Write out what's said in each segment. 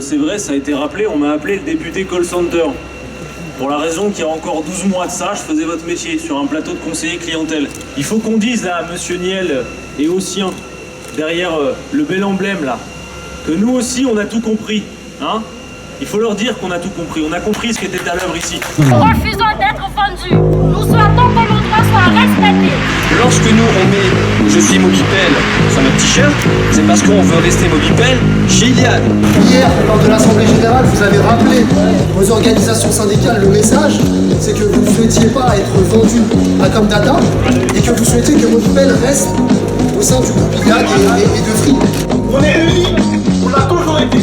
C'est vrai, ça a été rappelé, on m'a appelé le député call center. Pour la raison qu'il y a encore 12 mois de ça, je faisais votre métier sur un plateau de conseiller clientèle. Il faut qu'on dise là à Monsieur Niel et aux siens, derrière le bel emblème là, que nous aussi on a tout compris. Hein, il faut leur dire qu'on a tout compris, on a compris ce qui était à l'œuvre ici. Refusons d'être vendus. Nous souhaitons que nos droits soient respectés. Lorsque nous on met Je suis Mobipel sur notre t-shirt, c'est parce qu'on veut rester Mobipel chez Iliad. Hier, lors de l'Assemblée Générale, vous avez rappelé aux organisations syndicales le message, c'est que vous ne souhaitiez pas être vendu à Comdata et que vous souhaitiez que Mobipel reste au sein du groupe Iliad et de Free. On est unis, on l'a toujours été,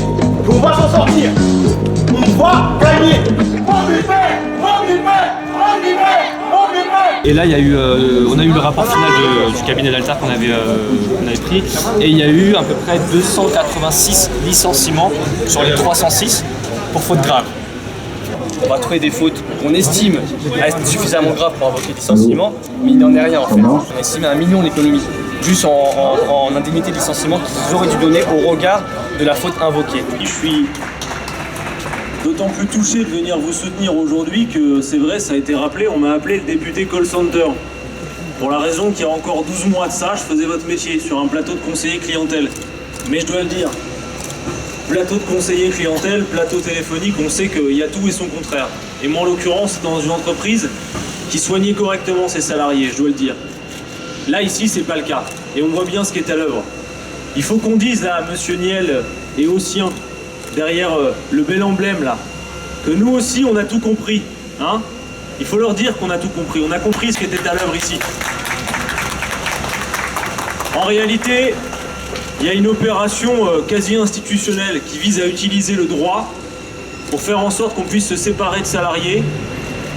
on va s'en sortir, on va gagner. Et là, il y a eu, on a eu le rapport final du cabinet d'Altar qu'on avait pris, et il y a eu à peu près 286 licenciements sur les 306 pour faute grave. On va trouver des fautes qu'on estime être suffisamment graves pour invoquer licenciement, mais il n'en est rien en fait. On estime à 1 million d'économies, juste en indemnité de licenciement qu'ils auraient dû donner au regard de la faute invoquée. Je suis d'autant plus touché de venir vous soutenir aujourd'hui que c'est vrai, ça a été rappelé, on m'a appelé le député call center. Pour la raison qu'il y a encore 12 mois de ça, je faisais votre métier sur un plateau de conseiller clientèle. Mais je dois le dire, plateau de conseiller clientèle, plateau téléphonique, on sait qu'il y a tout et son contraire. Et moi en l'occurrence, dans une entreprise qui soignait correctement ses salariés, je dois le dire. Là ici, c'est pas le cas. Et on voit bien ce qui est à l'œuvre. Il faut qu'on dise là à Monsieur Niel et aux siens, derrière le bel emblème là, que nous aussi on a tout compris. Hein, il faut leur dire qu'on a tout compris. On a compris ce qui était à l'œuvre ici. En réalité, il y a une opération quasi institutionnelle qui vise à utiliser le droit pour faire en sorte qu'on puisse se séparer de salariés.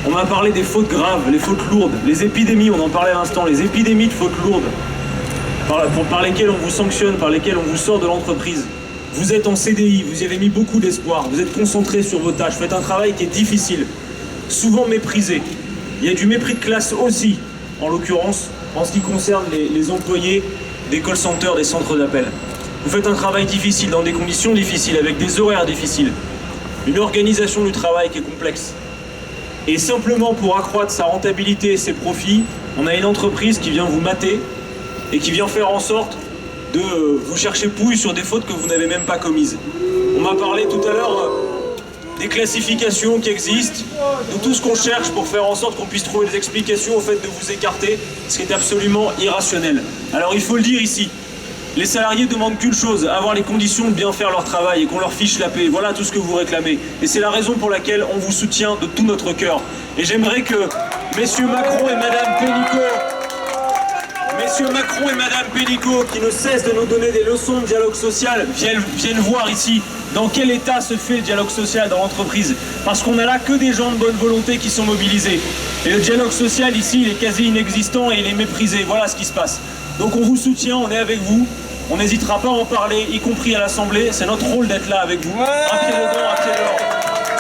On m'a parlé des fautes graves, les fautes lourdes, les épidémies, on en parlait à l'instant, les épidémies de fautes lourdes par lesquelles on vous sanctionne, par lesquelles on vous sort de l'entreprise. Vous êtes en CDI, vous y avez mis beaucoup d'espoir, vous êtes concentré sur vos tâches, faites un travail qui est difficile, souvent méprisé. Il y a du mépris de classe aussi, en l'occurrence, en ce qui concerne les employés des call centers, des centres d'appel. Vous faites un travail difficile, dans des conditions difficiles, avec des horaires difficiles, une organisation du travail qui est complexe. Et simplement pour accroître sa rentabilité et ses profits, on a une entreprise qui vient vous mater et qui vient faire en sorte de vous chercher pouille sur des fautes que vous n'avez même pas commises. On m'a parlé tout à l'heure des classifications qui existent, de tout ce qu'on cherche pour faire en sorte qu'on puisse trouver des explications au fait de vous écarter, ce qui est absolument irrationnel. Alors il faut le dire ici, les salariés demandent qu'une chose, avoir les conditions de bien faire leur travail et qu'on leur fiche la paix. Voilà tout ce que vous réclamez. Et c'est la raison pour laquelle on vous soutient de tout notre cœur. Et j'aimerais que messieurs Macron et Madame Pénicaud, qui ne cessent de nous donner des leçons de dialogue social, viennent voir ici dans quel état se fait le dialogue social dans l'entreprise. Parce qu'on n'a là que des gens de bonne volonté qui sont mobilisés. Et le dialogue social ici, il est quasi inexistant et il est méprisé. Voilà ce qui se passe. Donc on vous soutient, on est avec vous. On n'hésitera pas à en parler, y compris à l'Assemblée. C'est notre rôle d'être là avec vous. Un pied dedans, un pied dehors.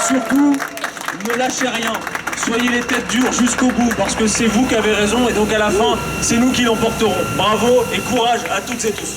Surtout, ne lâchez rien. Soyez les têtes dures jusqu'au bout, parce que c'est vous qui avez raison, et donc à la fin, c'est nous qui l'emporterons. Bravo et courage à toutes et tous.